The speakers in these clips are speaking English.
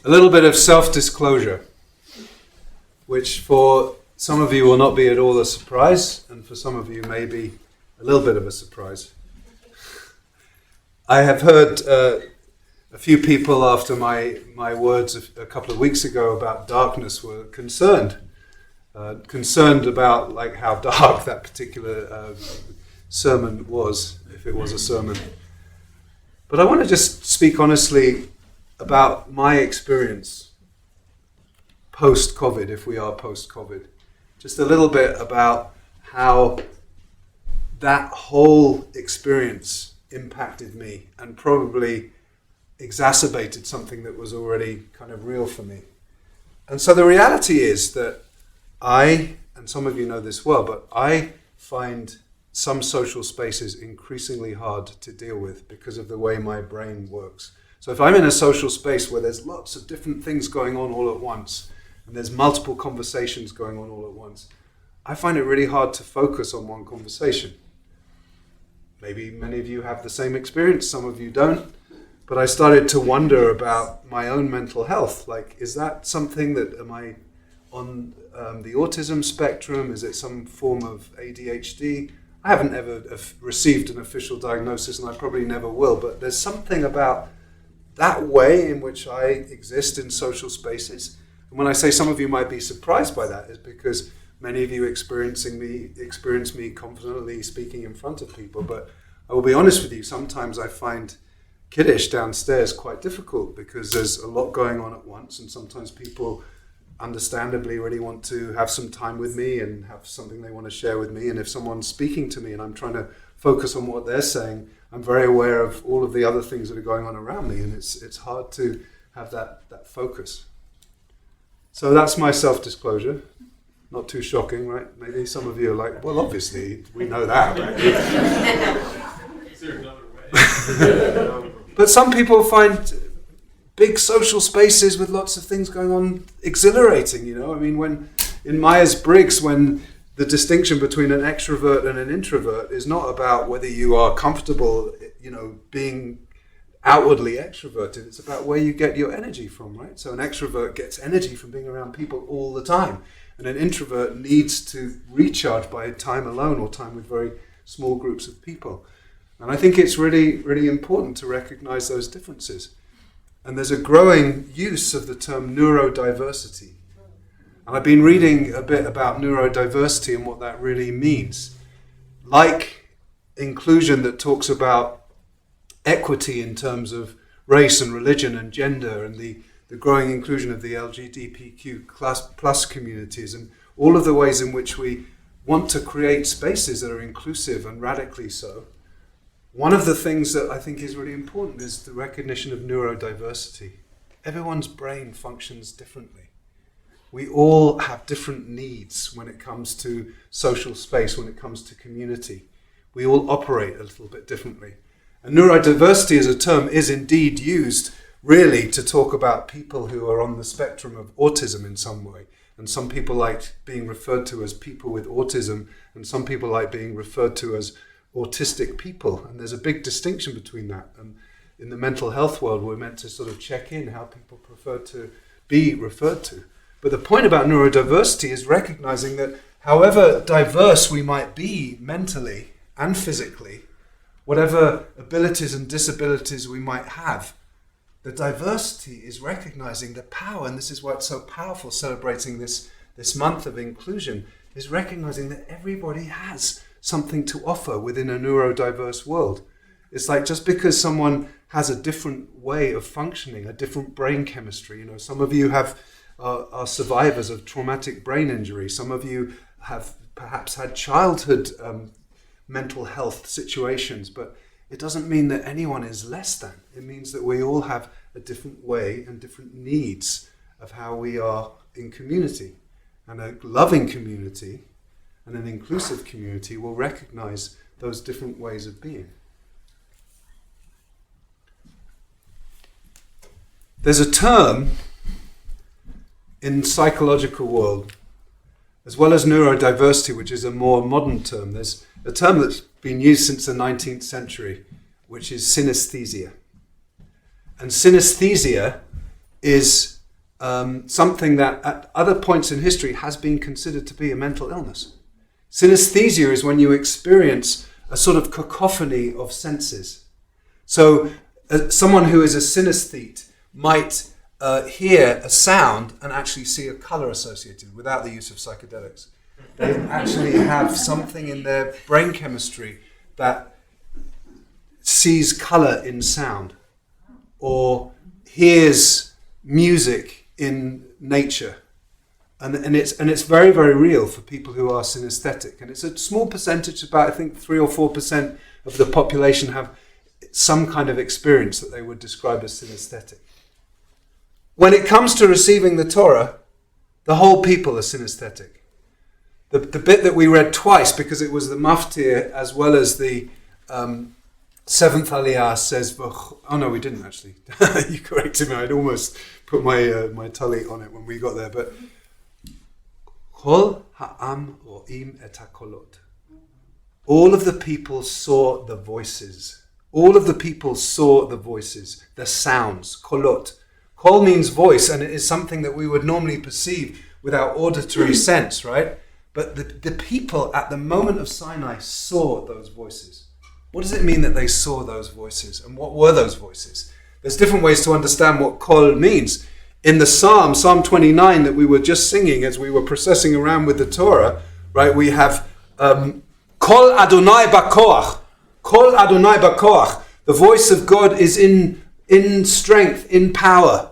A little bit of self-disclosure, which for some of you will not be at all a surprise, and for some of you may be a little bit of a surprise. I have heard a few people after my words a couple of weeks ago about darkness were concerned about like how dark that particular sermon was, if it was a sermon. But I want to just speak honestly about my experience post-COVID, if we are post-COVID. Just a little bit about how that whole experience impacted me and probably exacerbated something that was already kind of real for me. And so the reality is that and some of you know this well, but I find some social spaces increasingly hard to deal with because of the way my brain works. So if I'm in a social space where there's lots of different things going on all at once, and there's multiple conversations going on all at once, I find it really hard to focus on one conversation. Maybe many of you have the same experience, some of you don't, but I started to wonder about my own mental health. Like, is that something that, am I on the autism spectrum? Is it some form of ADHD? I haven't ever received an official diagnosis, and I probably never will, but there's something about that way in which I exist in social spaces. And when I say some of you might be surprised by that, is because many of you experience me confidently speaking in front of people. But I will be honest with you, sometimes I find Kiddush downstairs quite difficult because there's a lot going on at once, and sometimes people understandably really want to have some time with me and have something they want to share with me. And if someone's speaking to me and I'm trying to focus on what they're saying, I'm very aware of all of the other things that are going on around me, and it's hard to have that focus. So that's my self-disclosure. Not too shocking, right? Maybe some of you are like, well, obviously, we know that, right? Is there another way? But some people find big social spaces with lots of things going on exhilarating, you know? I mean, when in Myers-Briggs, when the distinction between an extrovert and an introvert is not about whether you are comfortable, you know, being outwardly extroverted. It's about where you get your energy from, right? So an extrovert gets energy from being around people all the time. And an introvert needs to recharge by time alone or time with very small groups of people. And I think it's really, really important to recognize those differences. And there's a growing use of the term neurodiversity. And I've been reading a bit about neurodiversity and what that really means. Like inclusion that talks about equity in terms of race and religion and gender, and the growing inclusion of the LGBTQ plus communities, and all of the ways in which we want to create spaces that are inclusive and radically so. One of the things that I think is really important is the recognition of neurodiversity. Everyone's brain functions differently. We all have different needs when it comes to social space, when it comes to community. We all operate a little bit differently. And neurodiversity as a term is indeed used really to talk about people who are on the spectrum of autism in some way. And some people like being referred to as people with autism, and some people like being referred to as autistic people. And there's a big distinction between that. And in the mental health world, we're meant to sort of check in how people prefer to be referred to. But the point about neurodiversity is recognizing that however diverse we might be mentally and physically, whatever abilities and disabilities we might have, the diversity is recognizing the power, and this is why it's so powerful celebrating this month of inclusion, is recognizing that everybody has something to offer within a neurodiverse world. It's like just because someone has a different way of functioning, a different brain chemistry, you know, some of you are survivors of traumatic brain injury, some of you have perhaps had childhood mental health situations, but it doesn't mean that anyone is less than. It means that we all have a different way and different needs of how we are in community. And a loving community and an inclusive community will recognize those different ways of being. There's a term in psychological world, as well as neurodiversity, which is a more modern term. There's a term that's been used since the 19th century, which is synesthesia. And synesthesia is something that at other points in history has been considered to be a mental illness. Synesthesia is when you experience a sort of cacophony of senses. So someone who is a synesthete might hear a sound and actually see a color associated without the use of psychedelics. They actually have something in their brain chemistry that sees color in sound or hears music in nature. And it's very, very real for people who are synesthetic. And it's a small percentage, about I think 3 or 4% of the population have some kind of experience that they would describe as synesthetic. When it comes to receiving the Torah, the whole people are synesthetic. The bit that we read twice, because it was the maftir as well as the seventh aliyah, says, oh no, we didn't actually. You corrected me. I'd almost put my tali on it when we got there. But Kol ha'am ro'im et hakolot. All of the people saw the voices. All of the people saw the voices, the sounds, kolot. Kol means voice, and it is something that we would normally perceive with our auditory sense, right? But the people at the moment of Sinai saw those voices. What does it mean that they saw those voices? And what were those voices? There's different ways to understand what kol means. In the Psalm 29 that we were just singing as we were processing around with the Torah, right, we have Kol Adonai Bakoach. Kol Adonai Bakoach. The voice of God is in strength, in power,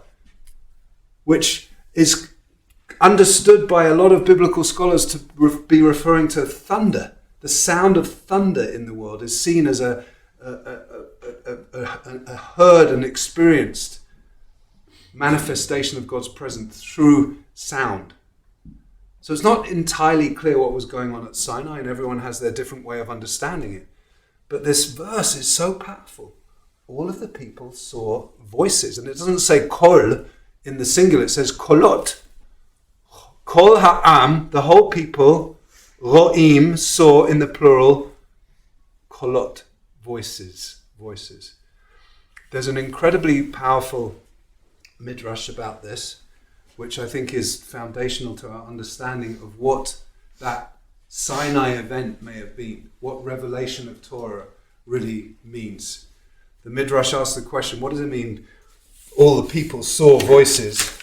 which is understood by a lot of biblical scholars to be referring to thunder. The sound of thunder in the world is seen as a heard and experienced manifestation of God's presence through sound. So it's not entirely clear what was going on at Sinai, and everyone has their different way of understanding it. But this verse is so powerful. All of the people saw voices, and it doesn't say kol in the singular, it says kolot. Kol ha'am, the whole people, ro'im, saw in the plural, kolot, voices. There's an incredibly powerful midrash about this, which I think is foundational to our understanding of what that Sinai event may have been, what revelation of Torah really means. The midrash asks the question, what does it mean all the people saw voices?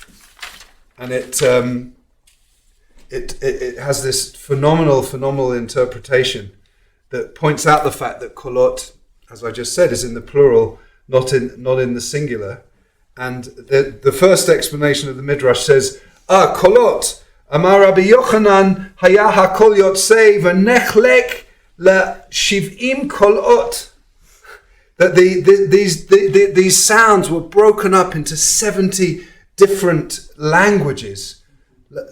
And it has this phenomenal interpretation that points out the fact that kolot, as I just said, is in the plural, not in the singular. And the first explanation of the midrash says, kolot, amar Rabbi Yochanan, haya hakol yotzei v'nechlek la-shiv'im kolot. That these sounds were broken up into 70 different languages,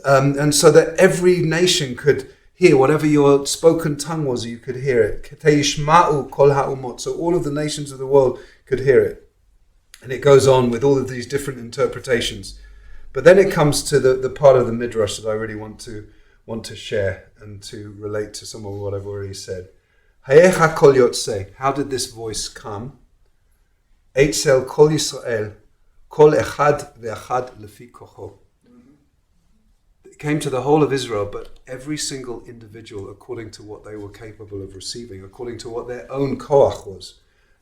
and so that every nation could hear whatever your spoken tongue was, you could hear it. Keteyishma'u kol ha'umot, so all of the nations of the world could hear it. And it goes on with all of these different interpretations. But then it comes to the part of the midrash that I really want to share and to relate to some of what I've already said. Hayecha kol yotzei. How did this voice come? Eitzel kol Yisrael, kol echad ve'achad lefi kocho. It came to the whole of Israel, but every single individual according to what they were capable of receiving, according to what their own koach was.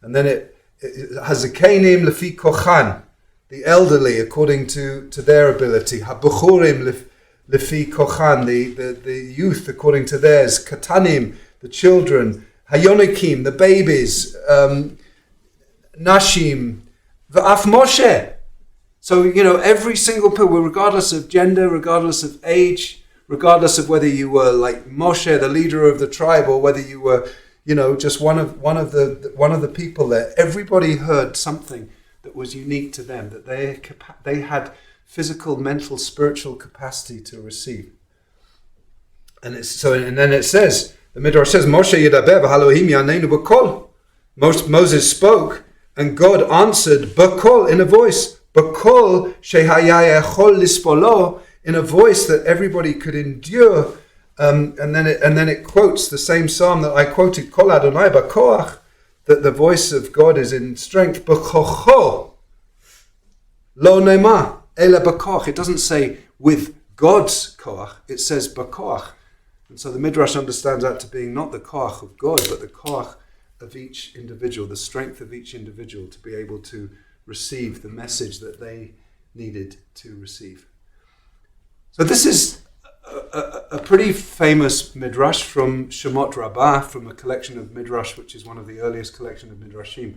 And then it Hazakanim lefi kochan, the elderly according to their ability. Habuchurim lefi kochan, the youth according to theirs. Katanim, the children. Hayonikim, the babies. Nashim, v'af Moshe. So, every single people, regardless of gender, regardless of age, regardless of whether you were like Moshe, the leader of the tribe, or whether you were just one of the people there, everybody heard something that was unique to them, that they had physical, mental, spiritual capacity to receive. And then it says, the Midrash says, Moshe yidaber v'Elohim yaneinu b'kol. Moses spoke, and God answered b'kol, in a voice, b'kol shehaya yachol lispolo, in a voice that everybody could endure. And then it quotes the same psalm that I quoted, Kol Adonai Bakoach, that the voice of God is in strength. B'chocho lo nema. Ela b'koach. It doesn't say with God's koach, it says b'koach. And so the Midrash understands that to being not the koach of God, but the koach of each individual, the strength of each individual to be able to receive the message that they needed to receive. So this is a pretty famous Midrash from Shemot Rabbah, from a collection of Midrash, which is one of the earliest collection of Midrashim.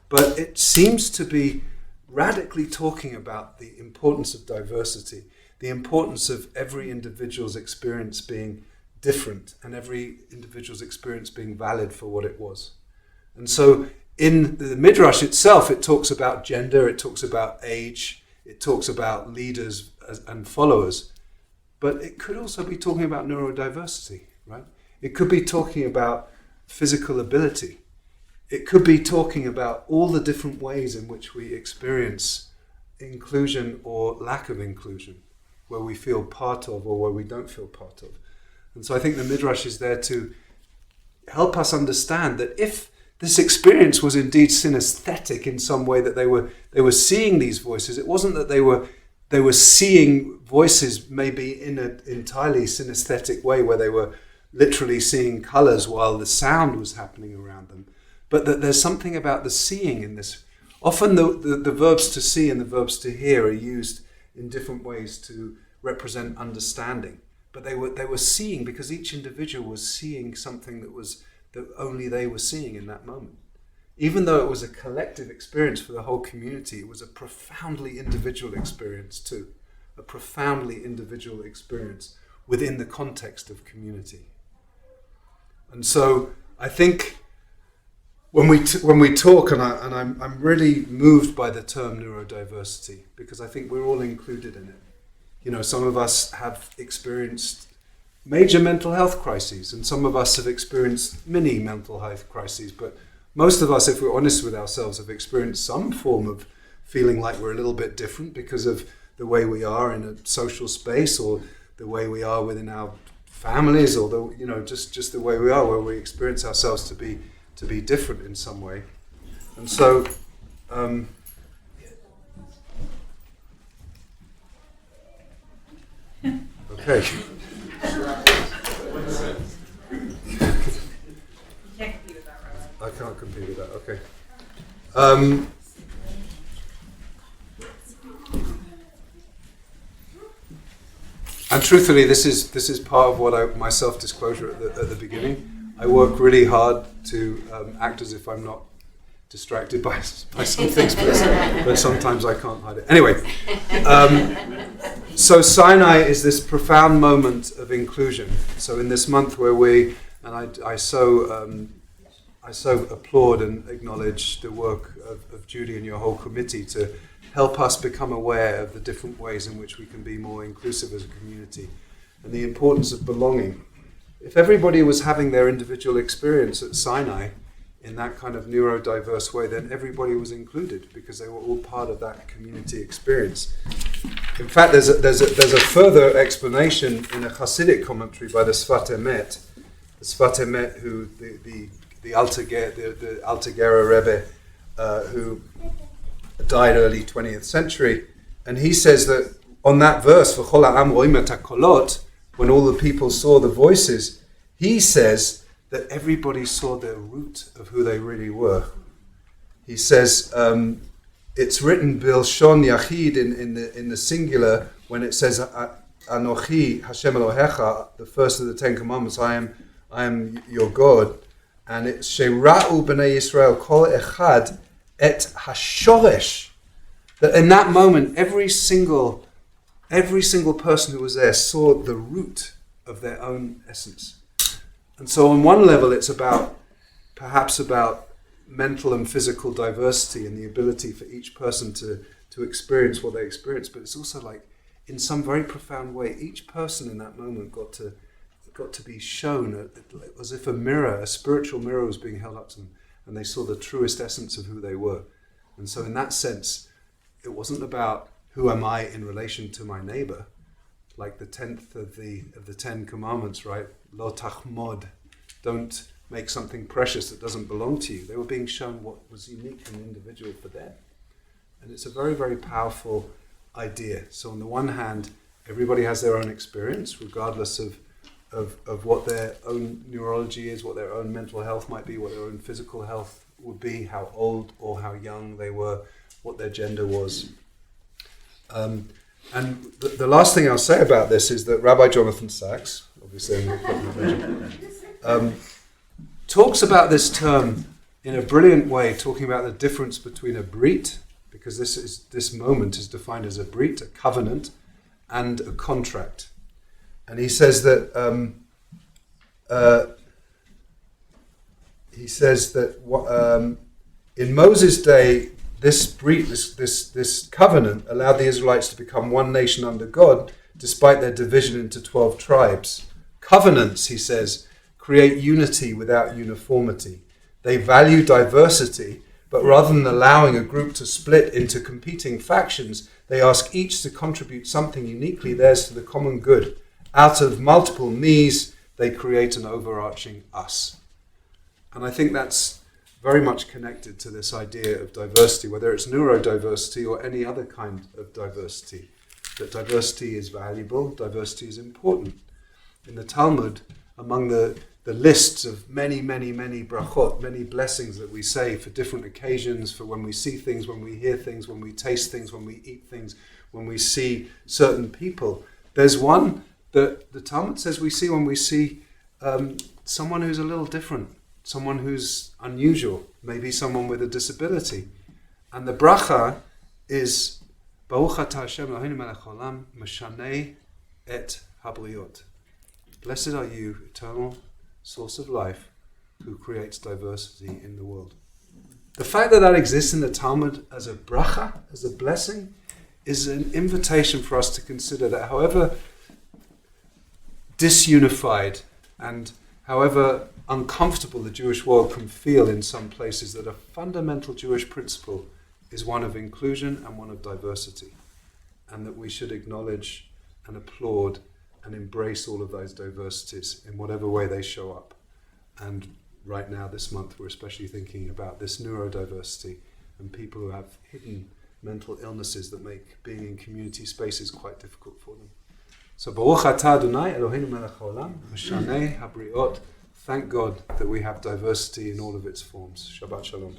But it seems to be radically talking about the importance of diversity, the importance of every individual's experience being different and every individual's experience being valid for what it was. And so in the Midrash itself, it talks about gender, it talks about age, it talks about leaders and followers. But it could also be talking about neurodiversity, right? It could be talking about physical ability. It could be talking about all the different ways in which we experience inclusion or lack of inclusion, where we feel part of or where we don't feel part of. And so I think the Midrash is there to help us understand that if this experience was indeed synesthetic in some way, that they were seeing these voices, it wasn't that they were seeing voices maybe in an entirely synesthetic way where they were literally seeing colors while the sound was happening around them, but that there's something about the seeing in this. Often the verbs to see and the verbs to hear are used in different ways to represent understanding, but they were seeing because each individual was seeing something that only they were seeing in that moment. Even though it was a collective experience for the whole community, it was a profoundly individual experience too. A profoundly individual experience within the context of community. And so I think when we talk, and I'm really moved by the term neurodiversity, because I think we're all included in it. You know, some of us have experienced major mental health crises, and some of us have experienced mini mental health crises, but most of us, if we're honest with ourselves, have experienced some form of feeling like we're a little bit different because of the way we are in a social space, or the way we are within our families, or just the way we are, where we experience ourselves to be different in some way. And so okay. I can't compete with that. Okay. And truthfully, this is part of what my self-disclosure at the beginning. I work really hard to act as if I'm not distracted by some things, but sometimes I can't hide it. Anyway, so Sinai is this profound moment of inclusion. So in this month where I so applaud and acknowledge the work of Judy and your whole committee to help us become aware of the different ways in which we can be more inclusive as a community and the importance of belonging. If everybody was having their individual experience at Sinai in that kind of neurodiverse way, then everybody was included because they were all part of that community experience. In fact, there's a further explanation in a Hasidic commentary by the Sfat Emet. The Sfat Emet, who the Alter Gera Rebbe, who died early 20th century, and he says that on that verse, V'chol ha'am ro'im et hakolot, when all the people saw the voices, he says that everybody saw the root of who they really were. He says it's written Bilshon Yachid in the singular when it says Anochi Hashem Elohecha, the first of the Ten Commandments, I am your God, and it's Sheira'u B'nei Yisrael Kol Echad Et Hashoresh, that in that moment every single person who was there saw the root of their own essence. And so on one level it's perhaps about mental and physical diversity and the ability for each person to experience what they experience, but it's also like in some very profound way each person in that moment got to be shown as if a spiritual mirror was being held up to them, and they saw the truest essence of who they were. And so in that sense, it wasn't about who am I in relation to my neighbor, like the 10th of the 10 Commandments, right? Lo tachmod, don't make something precious that doesn't belong to you. They were being shown what was unique and individual for them. And it's a very, very powerful idea. So on the one hand, everybody has their own experience, regardless of what their own neurology is, what their own mental health might be, what their own physical health would be, how old or how young they were, what their gender was. And the last thing I'll say about this is that Rabbi Jonathan Sachs, obviously, talks about this term in a brilliant way, talking about the difference between a brit, because this moment is defined as a brit, a covenant, and a contract. And he says that in Moses' day, this brit, this covenant allowed the Israelites to become one nation under God, despite their division into 12 tribes. Covenants, he says, create unity without uniformity. They value diversity, but rather than allowing a group to split into competing factions, they ask each to contribute something uniquely theirs to the common good. Out of multiple me's, they create an overarching us. And I think that's very much connected to this idea of diversity, whether it's neurodiversity or any other kind of diversity. That diversity is valuable, diversity is important. In the Talmud, among the lists of many, many, many brachot, many blessings that we say for different occasions, for when we see things, when we hear things, when we taste things, when we eat things, when we see certain people, there's one that the Talmud says we see when we see someone who's a little different, someone who's unusual, maybe someone with a disability. And the bracha is Baruch atah Hashem Eloheinu melech haolam meshaneh et habriot. Blessed are you, eternal source of life, who creates diversity in the world. The fact that that exists in the Talmud as a bracha, as a blessing, is an invitation for us to consider that however disunified and however uncomfortable the Jewish world can feel in some places, that a fundamental Jewish principle is one of inclusion and one of diversity, and that we should acknowledge and applaud and embrace all of those diversities in whatever way they show up. And right now, this month, we're especially thinking about this neurodiversity and people who have hidden mental illnesses that make being in community spaces quite difficult for them. So, Baruch atah Adonai Eloheinu melech haolam meshaneh habriot. Thank God that we have diversity in all of its forms. Shabbat shalom.